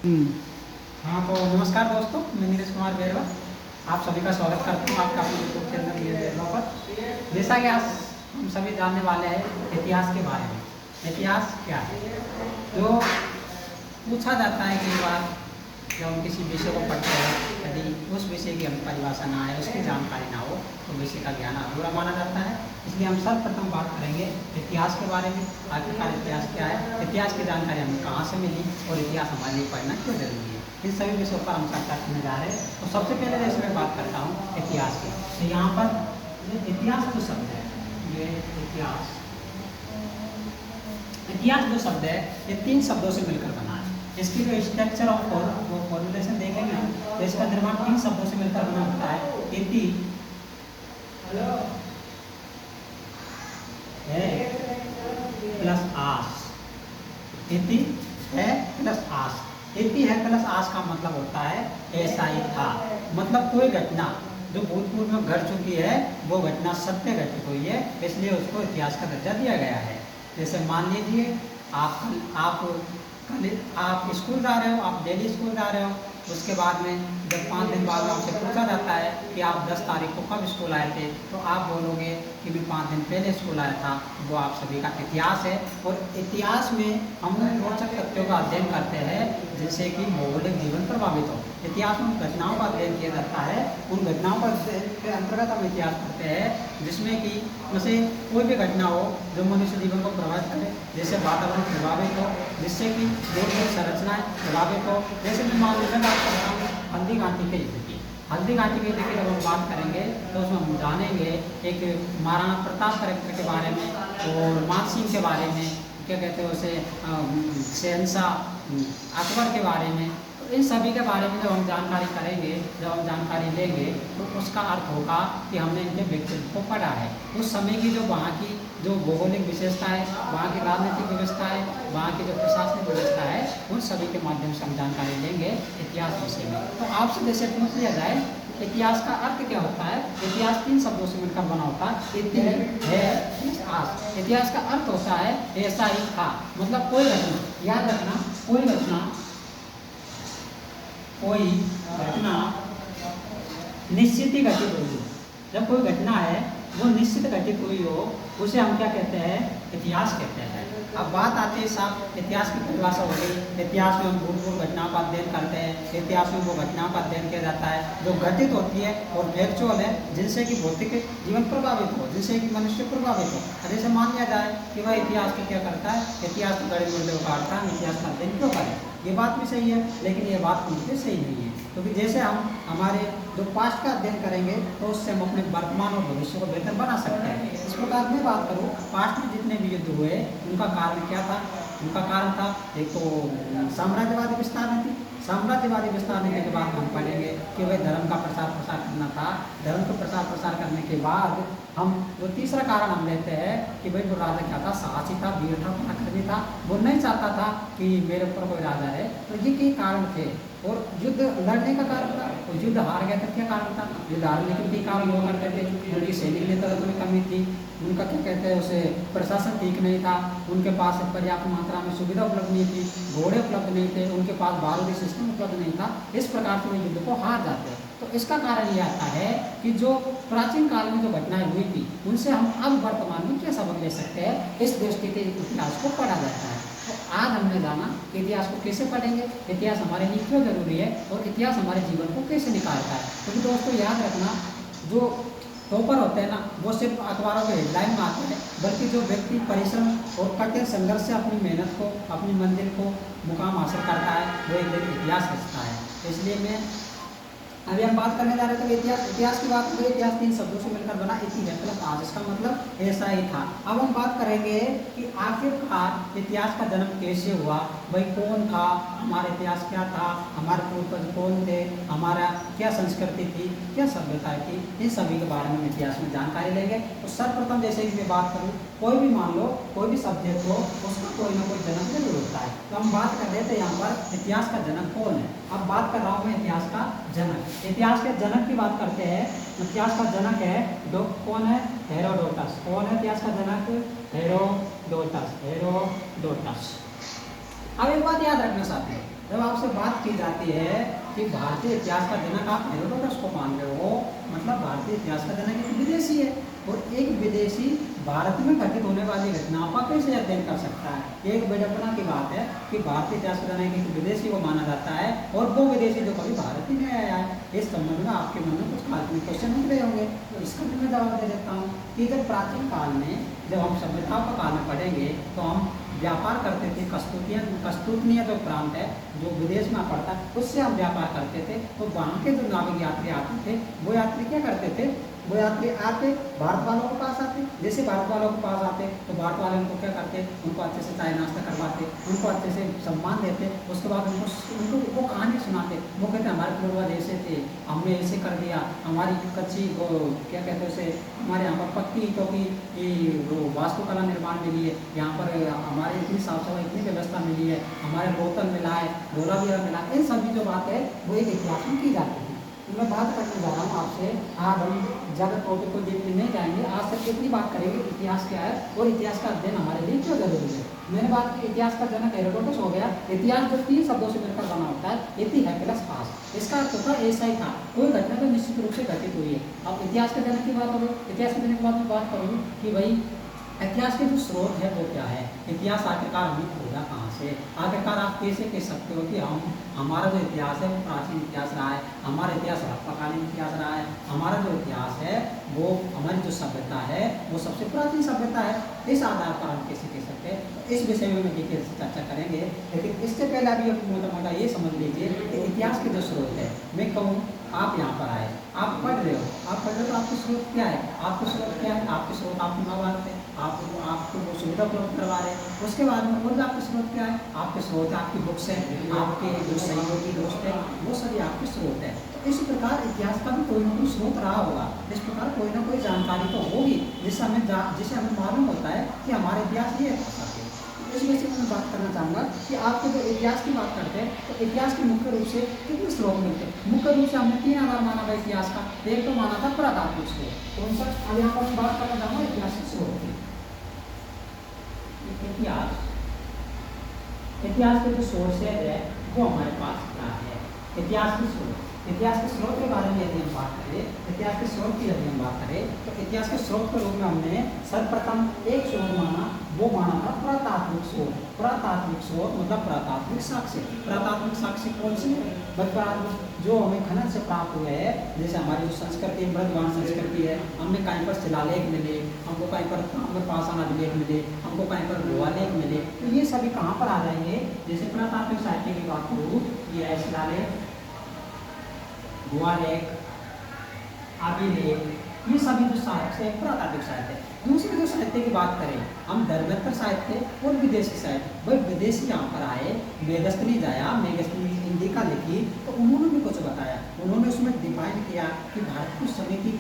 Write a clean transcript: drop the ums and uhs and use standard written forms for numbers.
हम्म। हाँ तो नमस्कार दोस्तों, मैं नीरज कुमार बेरवा आप सभी का स्वागत करता हूँ आपका अपने यूट्यूब चैनल नीरज बेरवा पर। जैसा कि आज हम सभी जानने वाले हैं इतिहास के बारे में। इतिहास क्या है? जो पूछा जाता है कई बार जब हम किसी विषय को पढ़ते हैं, यदि उस विषय की हमें परिभाषा ना आए, उसकी जानकारी ना हो तो विषय का ज्ञान अधूरा माना जाता है। इसलिए हम सर्वप्रथम बात करेंगे इतिहास के बारे में। आखिरकार इतिहास क्या है, इतिहास की जानकारी हमें कहाँ से मिली और इतिहास हमारे लिए पढ़ना क्यों जरूरी है, इन सभी विषयों पर हम चर्चा करने जा रहे हैं। तो सबसे पहले जैसे मैं बात करता हूँ इतिहास की, तो यहाँ पर इतिहास जो शब्द है, ये इतिहास जो शब्द है ये 3 शब्दों से मिलकर बना है। इसकी जो स्ट्रक्चर ऑफ वो फॉर्मुलेशन देखेंगे हम, तो इसका निर्माण 3 शब्दों से मिलकर बना होता है। इति है प्लस आस, इति है प्लस आस। इति है प्लस आस का मतलब होता है ऐसा ही था, मतलब कोई घटना जो भूतपूर्व में घट चुकी है वो घटना सत्य घटित हुई है, इसलिए उसको इतिहास का दर्जा दिया गया है। जैसे मान लीजिए आप स्कूल जा रहे हो, आप डेली स्कूल जा रहे हो, उसके बाद में जब 5 दिन बाद आपसे पूछा जाता है कि आप 10 तारीख को कब स्कूल आए थे, तो आप बोलोगे कि मैं 5 दिन पहले स्कूल आया था। वो आप सभी का इतिहास है। और इतिहास में हम रोचक तथ्यों का अध्ययन करते हैं जिससे कि भौगोलिक जीवन प्रभावित हो। इतिहास में घटनाओं का अध्ययन किया जाता है, उन घटनाओं के अंतर्गत हम इतिहास पढ़ते हैं जिसमें कि जैसे कोई भी घटना हो जो मनुष्य जीवन को प्रभावित करे, जैसे वातावरण प्रभावित हो, जिससे कि रोड की संरचनाएं प्रभावित हो। जैसे मैं मान लीजिए आपको बताऊँ हल्दी घाटी के युद्ध की। हल्दी घाटी के युद्ध की जब हम बात करेंगे तो उसमें हम जानेंगे एक महाराणा प्रताप करैक्टर के बारे में और मान सिंह के बारे में, क्या कहते हैं उसे, शहंशाह अकबर के बारे में। तो इन सभी के बारे में जब हम जानकारी करेंगे, जब हम जानकारी लेंगे तो उसका अर्थ होगा कि हमने इनके व्यक्तित्व को पढ़ा है। उस समय की जो वहाँ की जो भौगोलिक विशेषता है, वहाँ की राजनीतिक व्यवस्था है, वहाँ की जो प्रशासनिक व्यवस्था है, उन सभी के माध्यम से हम जानकारी लेंगे इतिहास विषय में। तो आपसे जैसे पूछ लिया जाए इतिहास का अर्थ क्या होता है, इतिहास 3 शब्दों से मिलकर बना होता है। इति है आस। इतिहास का अर्थ होता है ऐसा ही था, मतलब कोई घटना, याद रखना, कोई घटना निश्चित ही घटित हुई हो। जब कोई घटना है वो निश्चित घटित हुई हो, उसे हम क्या कहते हैं, इतिहास कहते हैं। अब बात आती है साहब इतिहास की परिभाषा हो गई। इतिहास में हम भूतपूर्व घटनाओं का अध्ययन करते हैं। इतिहास में वो घटनाओं का अध्ययन किया जाता है जो घटित होती है और फैक्चुअल है, जिनसे कि भौतिक जीवन प्रभावित हो, जिनसे कि मनुष्य प्रभावित हो। जैसे मान लिया जाए कि वह इतिहास को क्या करता है, इतिहास तो गड़े मुर्दे उखाड़ता है, इतिहास का अध्ययन क्यों करें। ये बात भी सही है, लेकिन ये बात बिल्कुल सही नहीं है, क्योंकि जैसे हम हमारे जो पास्ट का अध्ययन करेंगे तो उससे हम अपने वर्तमान और भविष्य को बेहतर बना सकते हैं। इस प्रकार मैं बात करूँ, पास्ट में जितने भी युद्ध हुए उनका कारण क्या था? उनका कारण था एक तो साम्राज्यवादी विस्तार नीति। साम्राज्यवादी विस्तार नीति के बाद हम पढ़ेंगे कि वह धर्म का प्रसार प्रसार करना था। धर्म का प्रसार प्रसार करने के बाद हम जो तीसरा कारण हम लेते हैं कि भाई वो राजा क्या था, साहसी था, वीर था, पराक्रमी था, वो नहीं चाहता था कि मेरे ऊपर कोई राजा है। तो ये कई कारण थे। और युद्ध लड़ने का कारण था, और युद्ध हार गया था, क्या कारण था? युद्ध हारने के कई कारण हुआ करते थे। उनकी सैनिक नेतृत्व में कमी थी, उनका क्या कहते हैं उसे प्रशासन ठीक नहीं था, उनके पास पर्याप्त मात्रा में सुविधा उपलब्ध नहीं थी, घोड़े उपलब्ध नहीं थे, उनके पास बारूदी सिस्टम उपलब्ध नहीं था। इस प्रकार से वे युद्ध को हार जाते हैं। तो इसका कारण ये आता है कि जो प्राचीन काल में जो घटनाएं हुई थी उनसे हम अब वर्तमान में क्या सबक ले सकते हैं, इस दृष्टि के इतिहास को पढ़ा जाता है। तो आज हमने जाना कि इतिहास को कैसे पढ़ेंगे, इतिहास हमारे लिए क्यों जरूरी है और इतिहास हमारे जीवन को कैसे निखारता है। क्योंकि दोस्तों याद रखना, जो टॉपर होते हैं ना, वो सिर्फ अखबारों के हेडलाइन में आते हैं, बल्कि जो व्यक्ति परिश्रम और कठिन संघर्ष से अपनी मेहनत को, अपनी मंजिल को मुकाम हासिल करता है, वो एक दिन इतिहास रचता है। इसलिए मैं अभी हम बात करने जा रहे थे इतिहास की बात करें। इतिहास 3 शब्दों से मिलकर बना, इति है प्लस आस, इसका मतलब ऐसा ही था। अब हम बात करेंगे कि आखिरकार इतिहास का जन्म कैसे हुआ, भाई कौन था, हमारा इतिहास क्या था, हमारे पूर्वज कौन थे, हमारा क्या संस्कृति थी, क्या सभ्यता थी, इन सभी के बारे में इतिहास में जानकारी लेंगे। तो सर्वप्रथम जैसे कि मैं बात करूँ, कोई भी मान लो कोई भी सब्जेक्ट हो, उसका कोई ना कोई जन्म जरूर होता है। तो हम बात कर रहे थे यहाँ पर इतिहास का जनक कौन है। अब बात कर रहा हूँ मैं इतिहास का जनक। इतिहास के जनक की बात करते हैं। इतिहास का जनक है कौन है? हेरोडोटस। कौन है इतिहास का जनक? हेरोडोटस। अब एक बात याद रखना चाहते हैं, जब आपसे बात की जाती है कि भारतीय इतिहास का जनक आप हेरोडोटस को मान रहे हो, मतलब भारतीय इतिहास का जनक एक विदेशी है, और एक विदेशी भारत में घटित होने वाली घटनाओं का कैसे अध्ययन कर सकता है? एक बेजपना की बात है कि भारतीय इतिहास का जनक एक विदेशी को माना जाता है, और वो विदेशी जो कभी भारत ही में आया है। इस संबंध में आपके मन में कुछ काल्पनिक क्वेश्चन उठ रहे होंगे, तो इसका भी मैं जवाब दे देता हूँ कि जब प्राचीन काल में, जब हम सभ्यताओं का काल में पढ़ेंगे, तो हम व्यापार करते थे। कस्तूतनिया जो प्रांत है जो विदेश में पड़ता है, उससे हम व्यापार करते थे। तो वहाँ के जो नाविक यात्री आते थे, वो यात्री क्या करते थे, वो यात्री आते भारत वालों के पास आते, जैसे भारत वालों के पास आते तो भारत वाले उनको क्या करते, उनको अच्छे से चाय नाश्ता करवाते, उनको अच्छे से सम्मान देते। उसके बाद उनको वो कहानी सुनाते। वो कहते हमारे पूर्वज ऐसे थे, हमने ऐसे कर दिया, हमारी कच्ची वो क्या कहते हैं उसे, हमारे यहाँ पर पक्की ईंटों की वो वास्तुकला निर्माण मिली है, यहाँ पर हमारे इतनी साफ सफाई, इतनी व्यवस्था मिली है, हमारे बोतल मिला है, धोलावीरा मिला है। इन सभी जो बात है वो एक इतिहास में की जाती है। तो मैं बात करने जा रहा हूँ आपसे। आज हम ज़्यादा टॉपिक को देखने नहीं जाएंगे, आज तक इतनी बात करेंगे इतिहास क्या है और इतिहास का अध्ययन हमारे लिए क्यों जरूरी है। मैंने बात की इतिहास का जनक हेरोडोटस हो गया। इतिहास जो 3 शब्दों से मिलकर बना होता है, इति है प्लस पास। इसका अर्थ होता है ऐसा ही था, कोई घटना तो निश्चित रूप से घटित हुई है। अब इतिहास के जनक की बात हो, इतिहास के जनक की बात में बात करूँ कि भाई इतिहास के जो स्रोत है वो क्या है, इतिहास आखिरकार हमें खोजा कहाँ से। आखिरकार आप कैसे कह सकते हो कि हमारा जो इतिहास है वो प्राचीन इतिहास रहा है, हमारा इतिहास हड़प्पाकालीन इतिहास रहा है, हमारा जो इतिहास है वो, हमारी जो सभ्यता है वो सबसे प्राचीन सभ्यता है। इस आधार पर हम कैसे कह सकते हैं, इस विषय में डिटेल से चर्चा करेंगे। लेकिन इससे पहले अभी मोटा मोटा ये समझ लीजिए कि इतिहास के जो स्रोत है, मैं कहूँ आप यहाँ पर आए, आप पढ़ रहे हो, तो आपके स्रोत क्या है, आपके स्रोत क्या है, आपके स्रोत आपके माँ बाप है, आपको वो सुविधा उपलब्ध करवा रहे हैं। उसके बाद में और आपके स्रोत क्या है, आपके स्रोत है आपकी बुक्स है, आपके जो सहयोगी दोस्त है, वो सभी आपके स्रोत है। तो इसी प्रकार इतिहास का भी कोई ना कोई स्रोत रहा होगा। इस प्रकार कोई ना कोई जानकारी तो होगी जिससे हमें मालूम होता है कि हमारे इतिहास ये है। इस विषय में मैं बात करना चाहूँगा कि आपको जो इतिहास की बात करते हैं, तो इतिहास के मुख्य रूप से कितने स्रोत मिलते हैं। मुख्य रूप से हमने 3 आधार माना था इतिहास का। एक तो माना था पुरातात्विक स्रोत, तो उन पर अब यहाँ पर मैं बात करना चाहूँगा इतिहास के स्रोत की। इतिहास के जो सोर्सेज है वो हमारे पास क्या है। इतिहास के स्रोत के बारे में यदि हम बात करें, इतिहास के स्रोत की यदि हम बात करें, तो इतिहास के स्रोत के रूप में हमने सर्वप्रथम एक स्रोत वो माना था पुरातात्विक स्रोत। पुरातात्विक स्रोत मतलब पुरातात्विक साक्ष्य। पुरातात्विक साक्ष्य कौन से, जो हमें खनन से प्राप्त हुए हैं। जैसे हमारी जो संस्कृति मृदवान संस्कृति है, हमें कहीं पर शिलालेख मिले, हमको कहीं पर ताम्रपाषाण अभिलेख मिले, हमको कहीं पर लोहालेख मिले, तो ये सभी कहाँ पर आ जाएंगे। जैसे पुरातात्विक साहित्य की बात करूँ, ये है शिलालेख, गुहालेख, अभिलेख, ये सभी जो साहित्य है पुरातात्विक साहित्य है। दूसरे जो साहित्य की बात करें हम, धर्मेंद्र साहित्य और विदेशी साहित्य। भाई विदेशी यहाँ पर आए, मेगस्थनीज आया, मेगस्थनीज इंडिका लिखी, तो उन्होंने भी कुछ बताया। उन्होंने उसमें डिफाइन किया कि भारत के समय की